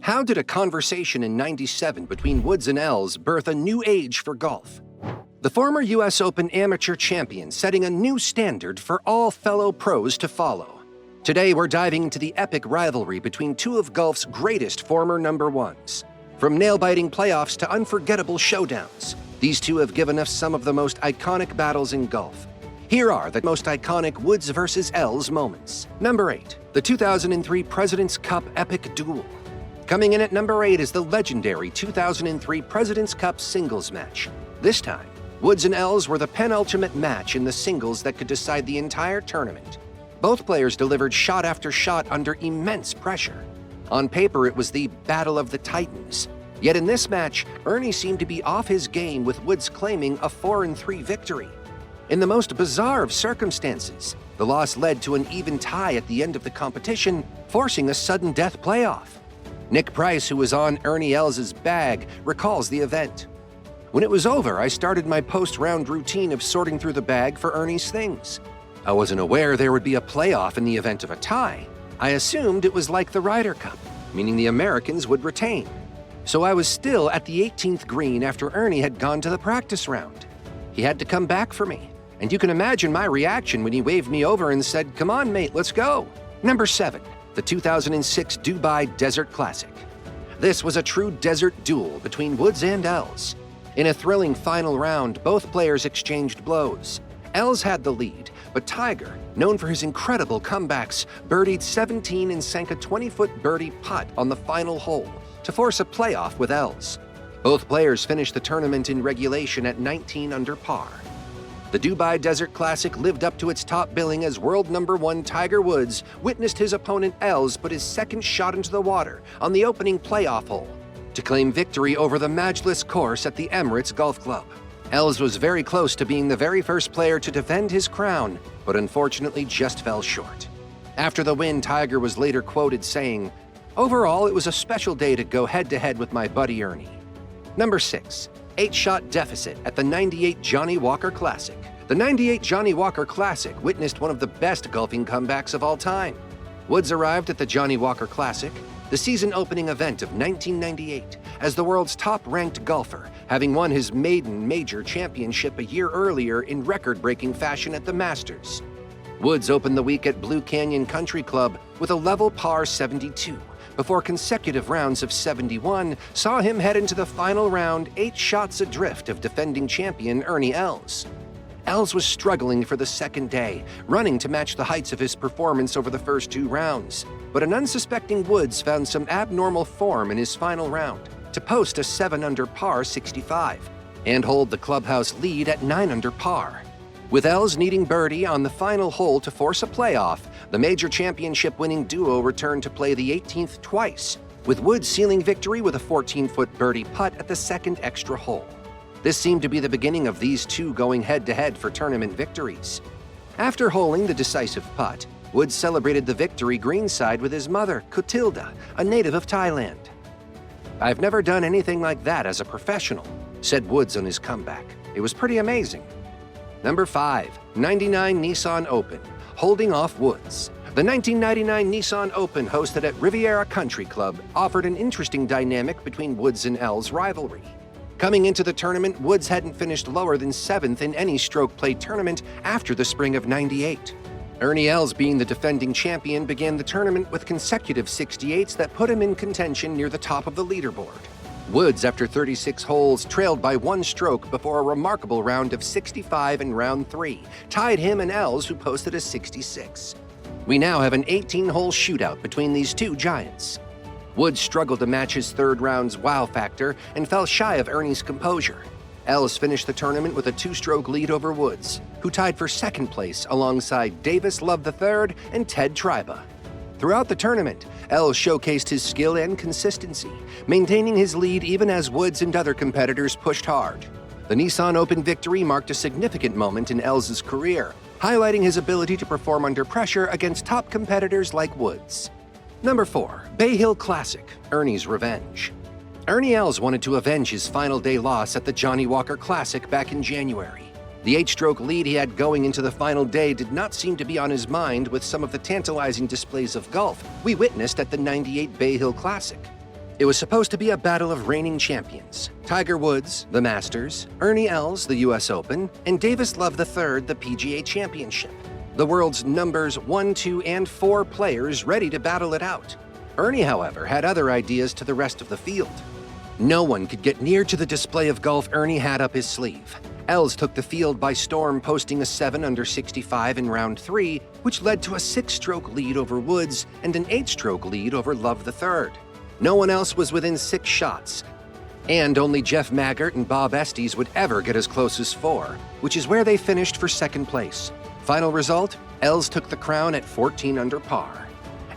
How did a conversation in '97 between Woods and ELS birth a new age for golf? The former U.S. Open amateur champion setting a new standard for all fellow pros to follow. Today we're diving into the epic rivalry between two of golf's greatest former number ones. From nail-biting playoffs to unforgettable showdowns, these two have given us some of the most iconic battles in golf. Here are the most iconic Woods vs. ELS moments. Number 8. The 2003 President's Cup Epic Duel. Coming in at number 8 is the legendary 2003 President's Cup singles match. This time, Woods and ELS were the penultimate match in the singles that could decide the entire tournament. Both players delivered shot after shot under immense pressure. On paper, it was the Battle of the Titans. Yet in this match, Ernie seemed to be off his game, with Woods claiming a 4-3 victory. In the most bizarre of circumstances, the loss led to an even tie at the end of the competition, forcing a sudden death playoff. Nick Price, who was on Ernie ELS's bag, recalls the event. When it was over, I started my post-round routine of sorting through the bag for Ernie's things. I wasn't aware there would be a playoff in the event of a tie. I assumed it was like the Ryder Cup, meaning the Americans would retain. So I was still at the 18th green after Ernie had gone to the practice round. He had to come back for me, and you can imagine my reaction when he waved me over and said, "Come on, mate, let's go." Number 7. The 2006 Dubai Desert Classic. This was a true desert duel between Woods and ELS. In a thrilling final round, both players exchanged blows. ELS had the lead, but Tiger, known for his incredible comebacks, birdied 17 and sank a 20-foot birdie putt on the final hole to force a playoff with ELS. Both players finished the tournament in regulation at 19 under par. The Dubai Desert Classic lived up to its top billing as world number 1 Tiger Woods witnessed his opponent ELS put his second shot into the water on the opening playoff hole to claim victory over the matchless course at the Emirates Golf Club. ELS was very close to being the very first player to defend his crown, but unfortunately just fell short. After the win, Tiger was later quoted saying, "Overall, it was a special day to go head-to-head with my buddy Ernie." Number 6. 8-shot deficit at the '98 Johnnie Walker Classic. The '98 Johnnie Walker Classic witnessed one of the best golfing comebacks of all time. Woods arrived at the Johnnie Walker Classic, the season-opening event of 1998, as the world's top-ranked golfer, having won his maiden major championship a year earlier in record-breaking fashion at the Masters. Woods opened the week at Blue Canyon Country Club with a level par 72, before consecutive rounds of 71 saw him head into the final round 8 shots adrift of defending champion Ernie ELS. ELS was struggling for the second day, running to match the heights of his performance over the first 2 rounds, but an unsuspecting Woods found some abnormal form in his final round to post a 7 under par 65 and hold the clubhouse lead at 9 under par. With ELS needing birdie on the final hole to force a playoff, the major championship-winning duo returned to play the 18th twice, with Woods sealing victory with a 14-foot birdie putt at the second extra hole. This seemed to be the beginning of these two going head-to-head for tournament victories. After holing the decisive putt, Woods celebrated the victory greenside with his mother, Kutilda, a native of Thailand. "I've never done anything like that as a professional," said Woods on his comeback. "It was pretty amazing." Number 5. 99 Nissan Open, holding off Woods. The 1999 Nissan Open, hosted at Riviera Country Club, offered an interesting dynamic between Woods and ELS rivalry. Coming into the tournament, Woods hadn't finished lower than 7th in any stroke play tournament after the spring of '98. Ernie ELS, being the defending champion, began the tournament with consecutive 68s that put him in contention near the top of the leaderboard. Woods, after 36 holes, trailed by 1 stroke before a remarkable round of 65 in round 3, tied him and ELS, who posted a 66. We now have an 18-hole shootout between these two giants. Woods struggled to match his third round's wow factor and fell shy of Ernie's composure. ELS finished the tournament with a 2-stroke lead over Woods, who tied for second place alongside Davis Love III and Ted Triba. Throughout the tournament, ELS showcased his skill and consistency, maintaining his lead even as Woods and other competitors pushed hard. The Nissan Open victory marked a significant moment in ELS's career, highlighting his ability to perform under pressure against top competitors like Woods. Number 4. Bay Hill Classic, Ernie's Revenge. Ernie ELS wanted to avenge his final day loss at the Johnnie Walker Classic back in January. The 8-stroke lead he had going into the final day did not seem to be on his mind with some of the tantalizing displays of golf we witnessed at the '98 Bay Hill Classic. It was supposed to be a battle of reigning champions: Tiger Woods, the Masters; Ernie Els, the US Open; and Davis Love III, the PGA Championship. The world's numbers 1, 2, and 4 players ready to battle it out. Ernie, however, had other ideas to the rest of the field. No one could get near to the display of golf Ernie had up his sleeve. Els took the field by storm, posting a 7 under 65 in round 3, which led to a 6-stroke lead over Woods and an 8-stroke lead over Love III. No one else was within 6 shots, and only Jeff Maggart and Bob Estes would ever get as close as 4, which is where they finished for 2nd place. Final result, Els took the crown at 14 under par.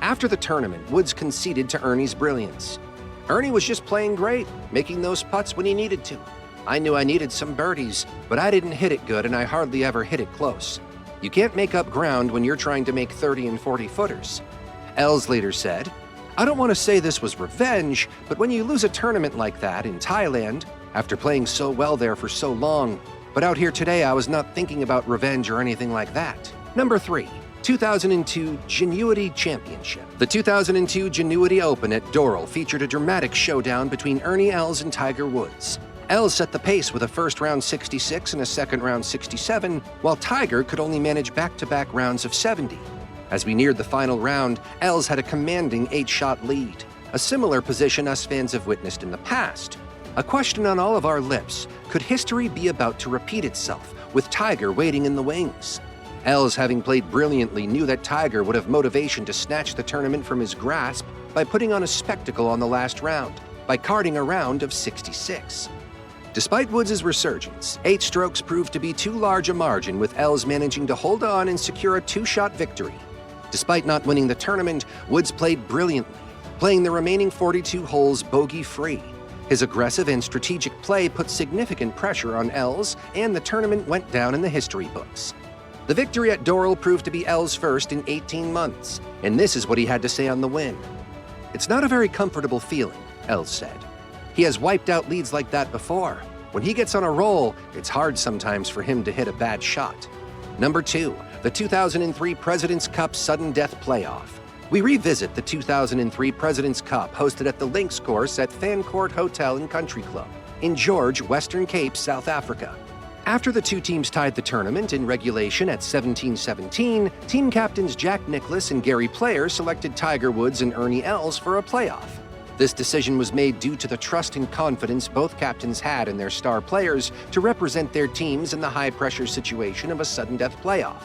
After the tournament, Woods conceded to Ernie's brilliance. Ernie was just playing great, making those putts when he needed to. I knew I needed some birdies, but I didn't hit it good and I hardly ever hit it close. You can't make up ground when you're trying to make 30 and 40 footers. Els later said, "I don't want to say this was revenge, but when you lose a tournament like that in Thailand, after playing so well there for so long, but out here today I was not thinking about revenge or anything like that." Number 3. 2002 Genuity Championship. The 2002 Genuity Open at Duel featured a dramatic showdown between Ernie Els and Tiger Woods. Els set the pace with a first-round 66 and a second-round 67, while Tiger could only manage back-to-back rounds of 70. As we neared the final round, Els had a commanding 8-shot lead, a similar position us fans have witnessed in the past. A question on all of our lips: could history be about to repeat itself, with Tiger waiting in the wings? Els, having played brilliantly, knew that Tiger would have motivation to snatch the tournament from his grasp by putting on a spectacle on the last round, by carding a round of 66. Despite Woods' resurgence, 8 strokes proved to be too large a margin, with Els managing to hold on and secure a 2-shot victory. Despite not winning the tournament, Woods played brilliantly, playing the remaining 42 holes bogey-free. His aggressive and strategic play put significant pressure on Els, and the tournament went down in the history books. The victory at Duel proved to be Els' first in 18 months, and this is what he had to say on the win. "It's not a very comfortable feeling," Els said. "He has wiped out leads like that before. When he gets on a roll, it's hard sometimes for him to hit a bad shot." Number 2. The 2003 President's Cup Sudden Death Playoff. We revisit the 2003 President's Cup, hosted at the Links course at Fancourt Hotel and Country Club in George, Western Cape, South Africa. After the two teams tied the tournament in regulation at 17-17, team captains Jack Nicklaus and Gary Player selected Tiger Woods and Ernie Els for a playoff. This decision was made due to the trust and confidence both captains had in their star players to represent their teams in the high-pressure situation of a sudden death playoff.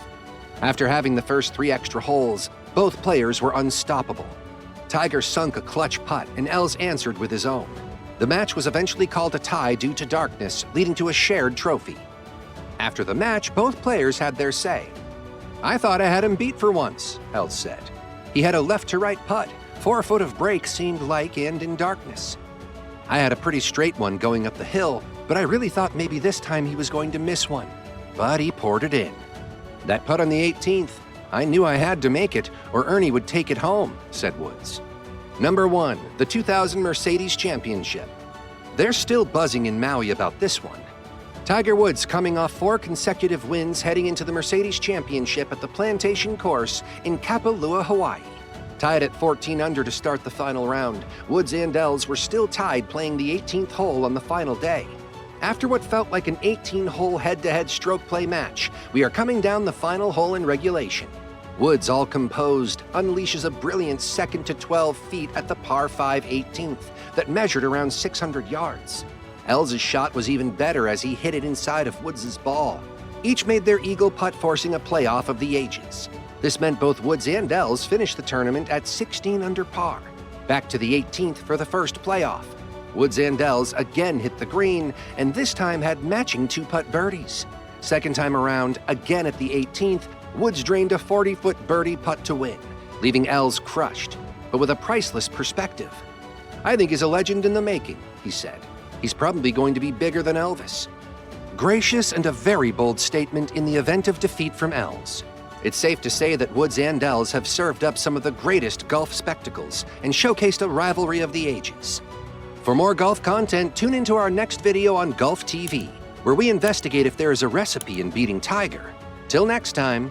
After having the first 3 extra holes, both players were unstoppable. Tiger sunk a clutch putt, and Els answered with his own. The match was eventually called a tie due to darkness, leading to a shared trophy. After the match, both players had their say. "I thought I had him beat for once," Els said. "He had a left-to-right putt. 4 foot of break seemed like, and in darkness. I had a pretty straight one going up the hill, but I really thought maybe this time he was going to miss one. But he poured it in. That putt on the 18th, I knew I had to make it, or Ernie would take it home," said Woods. Number 1. The 2000 Mercedes Championship. They're still buzzing in Maui about this one. Tiger Woods coming off 4 consecutive wins heading into the Mercedes Championship at the Plantation Course in Kapalua, Hawaii. Tied at 14 under to start the final round, Woods and Els were still tied playing the 18th hole on the final day. After what felt like an 18-hole head-to-head stroke play match, we are coming down the final hole in regulation. Woods, all composed, unleashes a brilliant 2nd to 12 feet at the par 5 18th that measured around 600 yards. Els' shot was even better as he hit it inside of Woods' ball. Each made their eagle putt, forcing a playoff of the ages. This meant both Woods and Els finished the tournament at 16 under par. Back to the 18th for the first playoff. Woods and Els again hit the green, and this time had matching 2-putt birdies. Second time around, again at the 18th, Woods drained a 40-foot birdie putt to win, leaving Els crushed, but with a priceless perspective. "I think he's a legend in the making," he said. "He's probably going to be bigger than Elvis." Gracious and a very bold statement in the event of defeat from Els. It's safe to say that Woods and Els have served up some of the greatest golf spectacles and showcased a rivalry of the ages. For more golf content, tune into our next video on Golf TV, where we investigate if there is a recipe in beating Tiger. Till next time.